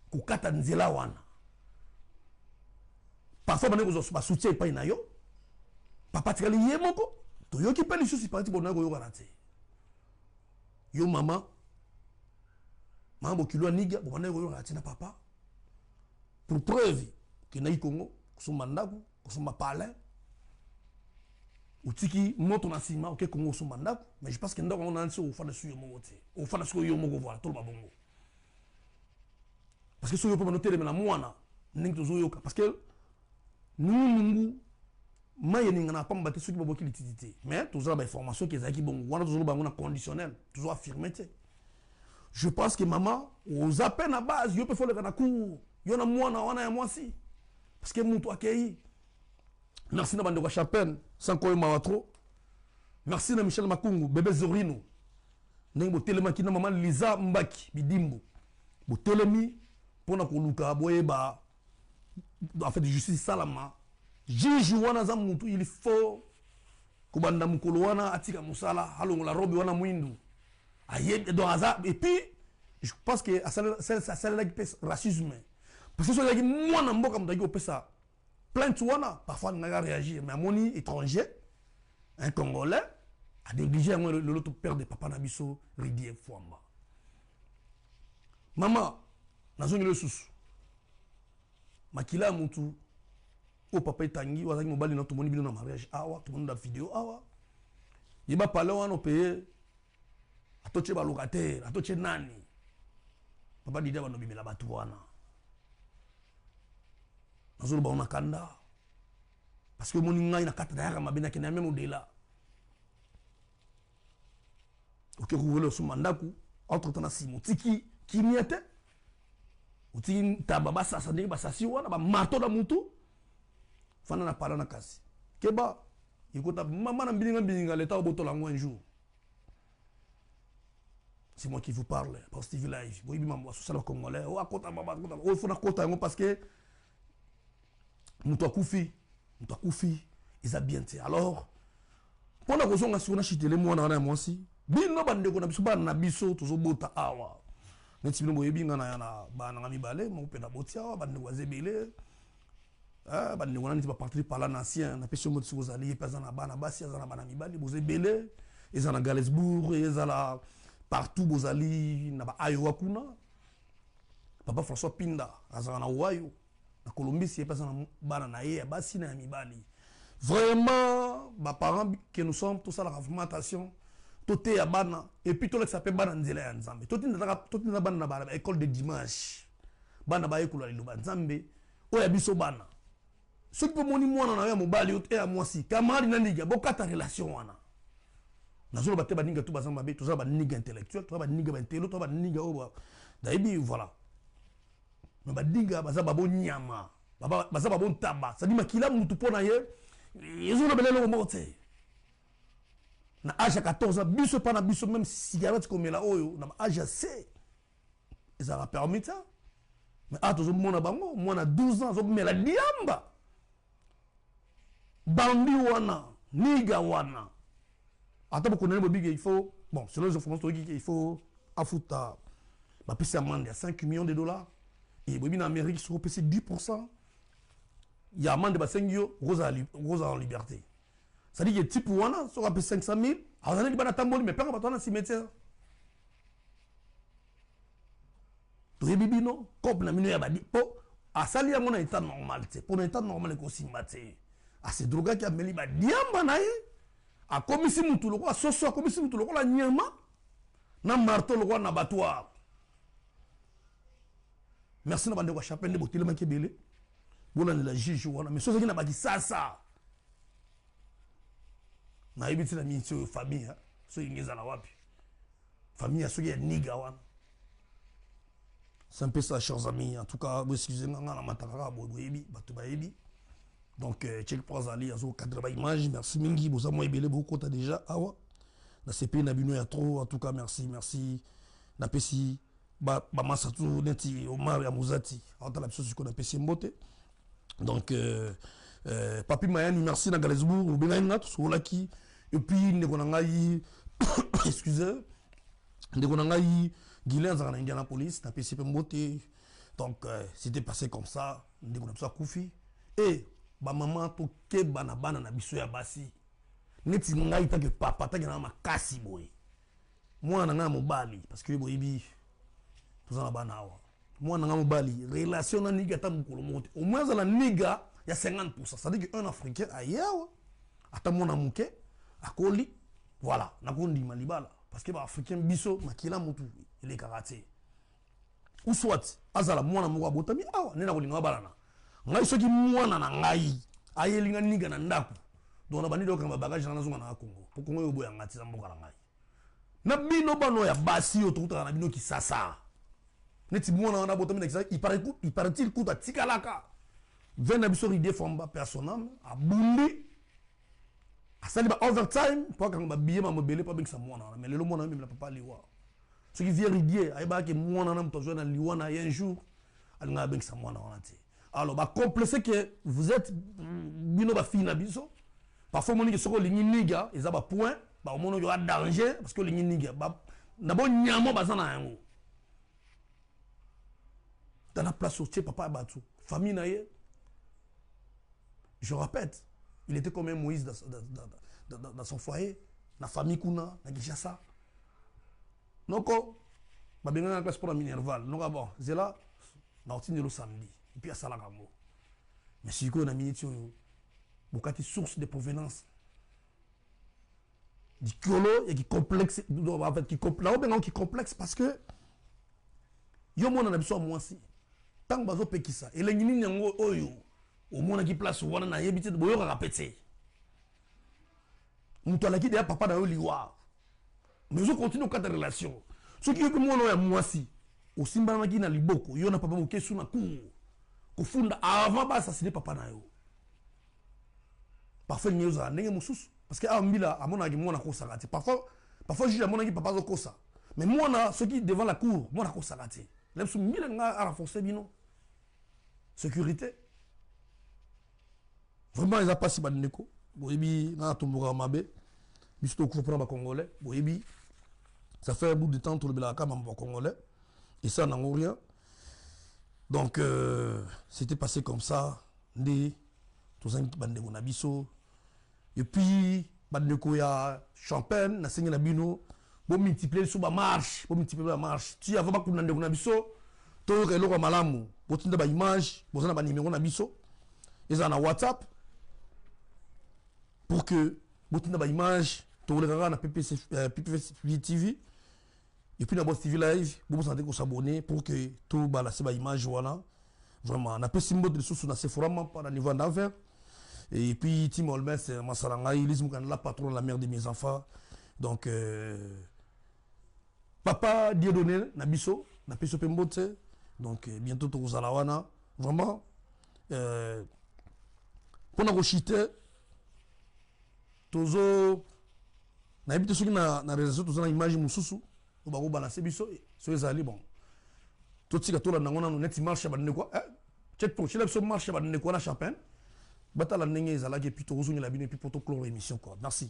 ko kata nzela wana. Parfois bana ko ba soutien pa ina yo. Papa tikali ye moko. To yo ki peli sou si parti bona ko yo garantie. Yo mama. Mambo kilo niga bona ko yo garantie na papa. Pour preuve que na Congo kusoma ndaku kusoma pale utiki moto na sima OK Congo kusoma ndaku mais je pense que ndako on a nso ofana su yo mongo te ofana su yo mongo voilà tout le babongo parce que so yo peut noter na mwana ndingi tozo yoka parce que nous maye ninga na pamba te soki baboki litidité mais toujours ba information que ezaki bon wana toujours bango na conditionnel toujours affirmé te. Je pense que maman aux appels à base yo peut faire le na cour yo na mwana wana ya mwasi parce que mutu akei. Merci na bande kwa Chapelle sans koyo mawatro. Merci na Michel Makungu bébé Zorino ndenge bo telema ki na maman Liza Mbaki bidimbo bo telemi pona ko luka boyeba en fait de justice salama juge wana za mutu il faut ko banda mukolo wana atika musala halongo la robe wana mwindu ayeb do aza et puis je pense que ça là racisme parce que so yaki mwana mboka mutaki opesa plainte wana parfois nga réagir mais moni étranger un congolais a négligé l'autre père de papa na biso Ridie Fwamba maman nazongi le susu makila mutu o papa etangi wazaki mobali na to moni bino na mariage awa to moni na vidéo awa yeba pale wana payer atoche ba locataire atoche nani papa dida bano bimela batu wana nazolo ba ona kanda parce que moni ngai na kata daya mabina kena même au-delà OK rouvre sur mandaku entre temps na simotiki kimiete utiki tababa sasa ndenge basasi wana ba marteau da mutu fana na pala na kasi keba ikota mama na bilinga l'état obotola ngo un jour. C'est moi qui vous parle parce que TV live boy bi mambo so sala congolais o akota baba kota o fona kota ngo parce que mutu akufi ils a bien été alors pona ko zonga sona chitele mwana na mwasi bino bande ko na biso bana na biso tozo bota awa neti bino boyebi nga na yana bana ngami bale mo penda botia awa bande ko zebele bande ko na nti ba partir par là ancien na peso mo tso zali pesa na bana basi azana bana mibali bozebele ezana Galesbourg ezala partout bozali na ba ayo wakuna papa François Pinda azana na wayo na Colombie si pesa na bana na ye basi na mibali Vraiment, mes parents que nous sommes, tout ça, la formatation, tout est à Bana, et puis tout le ça peut Bana Nzela Nzambe. Tout est à Bana, école de dimanche. Bana ba école de Nzambe, ou ya biso Bana. Ce qui peut moni moi na ya mobali et à moi si. Camarade na liga, boka ta relation wana. Na zolo baté ba ninga tout bazamba be, tout ça ba ninga intellectuel, tout ba ninga ba intello, tout ba ninga oba. Daibi voilà. Mais ba dinga baza ba bon nyama. Baza ba bon taba. Ça dit makila mutu pona ye. Ils ont belelo moté. Na âge 14 ans, biso pas na biso même cigarette comme la oyo, na âge C. Et ça va permettre ça. Mais à tous mon bango, moi na 12 ans, zo me la diamba. Bandi wana, niga wana. Attends pour connaître bobig il faut bon, selon les informations il faut afuta ba pesa amende à 5 millions de dollars et bobi en Amérique sur PC 10%. Il y a amende ba 5 yo rosa en liberté. Ça dit que type wana sur AP 500 000, alors on a dit bana tamboli mais pas ba tona cimetière. To bibi non, cop na mino ya ba di po asali ya mona état normal té. Pour l'état normal ko simate. Ah c'est droga qui a meli ba diamba na ye. A komisi mutu loko a soso a komisi mutu loko la nyama na marteau loko na abattoir. Merci na bande ko chapelle de botelema kebele. Bona la juge wana mais soso ki na baki sasa. Na ibiti na minti famille so ingeza na wapi. Famille so ya niga wana. C'est un peu ça chers amis. En tout cas, vous excusez-moi na mataka boyebi batu bayebi. Donc, check pour aller à 4 images. Merci Mingi. Vous avez belé beaucoup déjà. Awa. Na CP Nabino ya trop. En tout cas, merci. Na pesi ba masatu neti Omar ya Muzati. En tant la chose qu'on a pesi mbote. Donc, Papi Mayani, merci na Galesbourg. Ou bien na tout laki. Et puis nekonangai excusez. Nekonangai Guilain dans Indianapolis. Na pesi mbote. Donc, c'était passé comme ça. Nekonapsa Koufi. Et ba maman to ke bana na biso ya basi neti ngai ta ke papa ta ke na makasi boy moi na nga mobali parce que boyebi tout ça na bana wa moi na nga mobali relation na niga ta mukolo monte au moins la niga ya 50%, ça dit que un africain ayewa ata mona muke akoli voilà na kondi malibala parce que ba africain biso makila mutu il est karaté ou soit azala mona moko botami awa nena kolinga balana ngai soki mwana na ngai ayelinga niga na ndaku dona bani doka ma bagage na zonga na Congo pour Congo yobo ya ngati za mboka na ngai na bino bano ya basi yo tukuta na bino kisasa neti mwana na botami na kisasa il paraît-il kuta tikalaka vena biso ide fomba personnel abundi asali ba overtime pour ka ba biye ma mobile pa bingisa mwana mais lelo mwana même la papa liwa ce qui vient ridier ayba ke mwana na mtozo na liwa na un jour alinga bingisa mwana wana te. Alors, bah, complexé que vous êtes bino ba fille na biso. Parfois, mon nigga soko lingi niga, ils ont point, bah au moment il y a danger parce que lingi niga, bah d'abord nyamo bazana yango. Dans la place au papa batu, famille naie. Je répète, il était comme un Moïse dans son foyer, na famille kuna, na Gishasa. Donc, bah bien dans la classe pour la Minerval, donc bon, c'est là, na otini le samedi. Et puis à Salagambo. Mais si on a mis beaucoup source de provenance. Du colo et qui complexe, en fait, qui complexe parce que yo mon a besoin moi si. Tant que bazo pekisa et les nini nyango oyo au monde qui place wana na yebite de boyo répéter. Muto la qui derrière papa na yo liwa. Mais on continue au cadre de relation. Ce qui est que moi no moi si. Au simba na na liboko yo na papa mo kesu na cour. Kufunda avant ba assassiner papa na yo. Parfois il y a ndenge mususu parce que ambila amona ki mona ko sakati. Parfois juge amona ki papa zo kosa. Mais moi na ceux qui devant la cour, moi na ko sakati. Lepsu mila nga a renforcer bino. Sécurité. Vraiment ils a pas si badneko. Boyebi na tombora mabe. Bisto ko prendre ba congolais. Boyebi ça fait un bout de temps tout le belaka mamba congolais et ça n'a rien. Donc, c'était passé comme ça. Tout ça, bandeko na biso. Et puis, bandeko ya champagne, na sengi na bino. Bon multiplier sur la marche. Tu as vraiment qu'on bandeko na biso. Tout le monde malamu. Bon tu ba image, bon ça na ba numéro na biso. Et ça na WhatsApp. pour que botina ba image to le na PPC TV et puis na Boss TV live vous sentez qu'on s'abonner pour que tout balancer ba image voilà vraiment na pe simbo de sous na Sephora pas à niveau d'envers et puis Tim Olmes masalanga ilisme kan la patron la mère de mes enfants donc papa Dieudonné na biso na peso pembote donc bientôt to kozala wana vraiment pour na chiter tozo na ebite soki na réseau tozo na image mususu o ba ko balancer biso so ezali bon to tika to la ngona no net marche ba ndeko check pour chila biso marche ba ndeko na Champagne bata la ndenge ezala ke puis tozo ngela bino et puis pour to clore émission quoi merci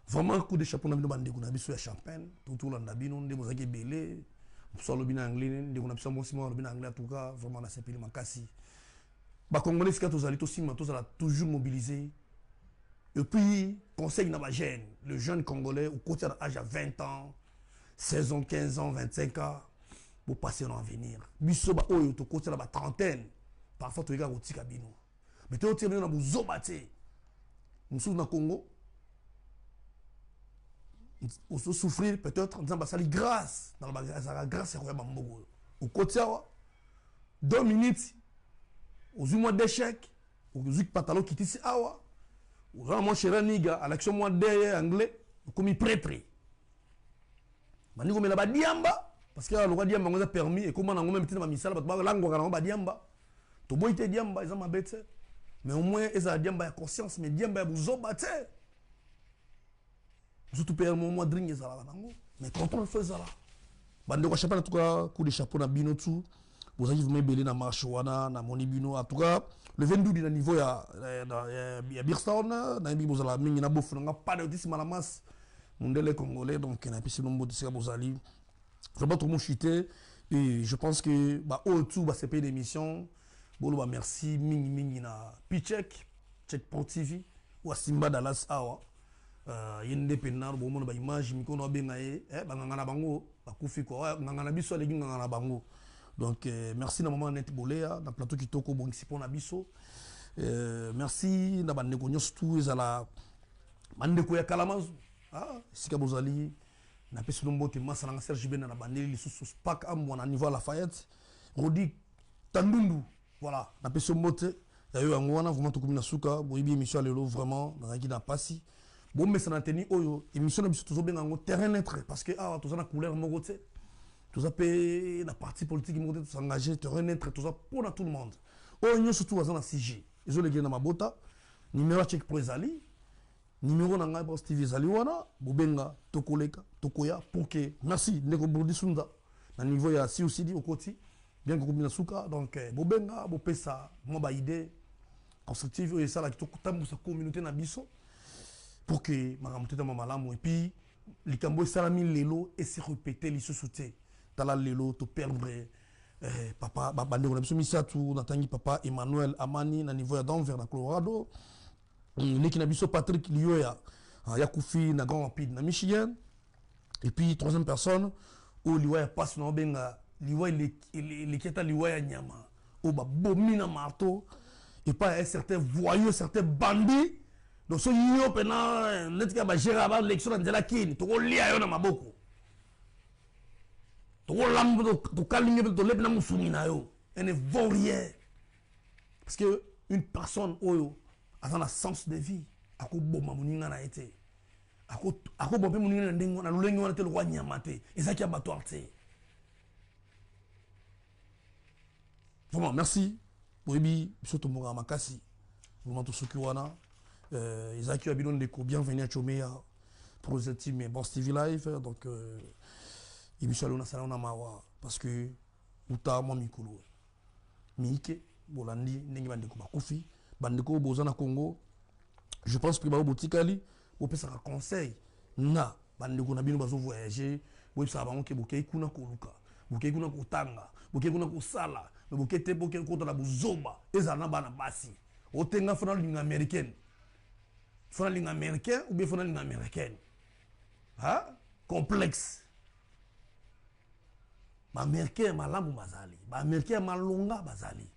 vraiment un coup de chapeau na bino bande kuna biso ya Champagne tout la bino ndemo zaki belé solo bina anglais ndeko na biso mosimo bina anglais en tout cas vraiment na sepeli makasi ba congolais ska tozali to sima tozala toujours mobilisé et puis conseil na ba jeune le jeune congolais au côté de âge à 20 ans 16 ans 15 ans 25 ans pour passer en avenir biso ba oyo to côté la ba trentaine parfois to ega kotika bino mais to tire na buzobate musu na Congo on se souffrir peut-être en disant bah ça les grâce dans la grâce c'est vraiment au côté 2 minutes aux mois d'échec aux pantalon qui tisse awa aux vraiment cher niga à l'action moi derrière anglais comme prêtre mani comme la badiamba parce que le roi diamba on a permis et comment on a même petit dans misala ba langue on ba diamba to boité diamba ils ont ma bête mais au moins ils a diamba ya conscience mais diamba buzo batte surtout père moi dringue ça là mais contrôle fait ça là bande ko chapeau en tout cas coup de chapeau na bino tout vous avez vous belé na marche wana na moni bino en tout cas le 22 du niveau ya Birstown na bi bozala mingi na bofu nga pas de tissima la masse mondele congolais donc na pisi nombo de sika bozali vraiment tout mon chité et je pense que ba autour ba CP d'émission bolo ba merci mingi na Pichek check pour TV ou Simba Dallas awa yende pennar bo mona ba image mi ko no benga ba ngana bango ba kufi ko ngana biso le ngana bango donc merci na maman net bolea na plateau kitoko bon sipo na biso merci na bande ko nyostu ezala bande ko ya kalamazu sika bozali na peso mbote masala nga Serge Bena na bande li sous pack am na niveau Lafayette Rodi Tandundu voilà na peso mbote yayo ngwana vraiment to kumina suka boyibi émission lelo vraiment na ngi na pasi bon mais ça n'a tenu oyo émission na biso toujours bien en terrain neutre parce que tout ça na couleur moko tse tout ça peut la partie politique mo tout s'engager terrain neutre tout ça pour tout le monde oyo surtout dans la CG ils ont les gars na mabota numéro check pour ezali numéro na ngai Boss TV ezali wana bobenga tokoleka tokoya pour que merci ndeko Brudi Sunda na niveau ya COCD au côté bien que komina suka donc bobenga bopesa mo ba idée constructive et ça la kitoko sa communauté na biso pour que makamuteta mamalamu et puis likambo salami lelo et se répéter li sous-souté tala lelo to perdre papa bande on a biso misatu na tangi papa Emmanuel Amani na niveau ya Denver na Colorado neki na biso Patrick Lioya ya kufi na Grand Rapide na Michigan et puis troisième personne au liwa passe na benga liwa le kieta liwa ya nyama au ba bomina marteau et pas un certain voyou certain bandit donc so yo pena netika ba gera ba l'élection ndela kini to lia yo na maboko to lambo to kalinge to lebna musuni na yo ene vaurien parce que une personne oyo a un sens de vie a ko boma moninga na été ako bombe moninga na ndengo na lulengi wana te lokwa nyama te ezaki abattoir te. Vraiment merci boyebi biso tombonga makasi vraiment to soki wana ezaki abino ndeko bienvenue à Chomea pour cette team Boss TV Live donc émission na sala na mawa parce que uta mo mikolo mike bolandi ndenge bandeko bakufi bandeko boza na Congo. Je pense que ba botikali bo pesa ka conseil na bandeko na bino bazo voyager bo pesa bango ke bokei kuna koluka bokei kuna kotanga bokei kuna kosala mais bokei te bokei ko na buzoba ezana bana basi otenga fona ligne américaine ou bien fona ligne américaine hein complexe ba américain malamu bazali ba américain malonga bazali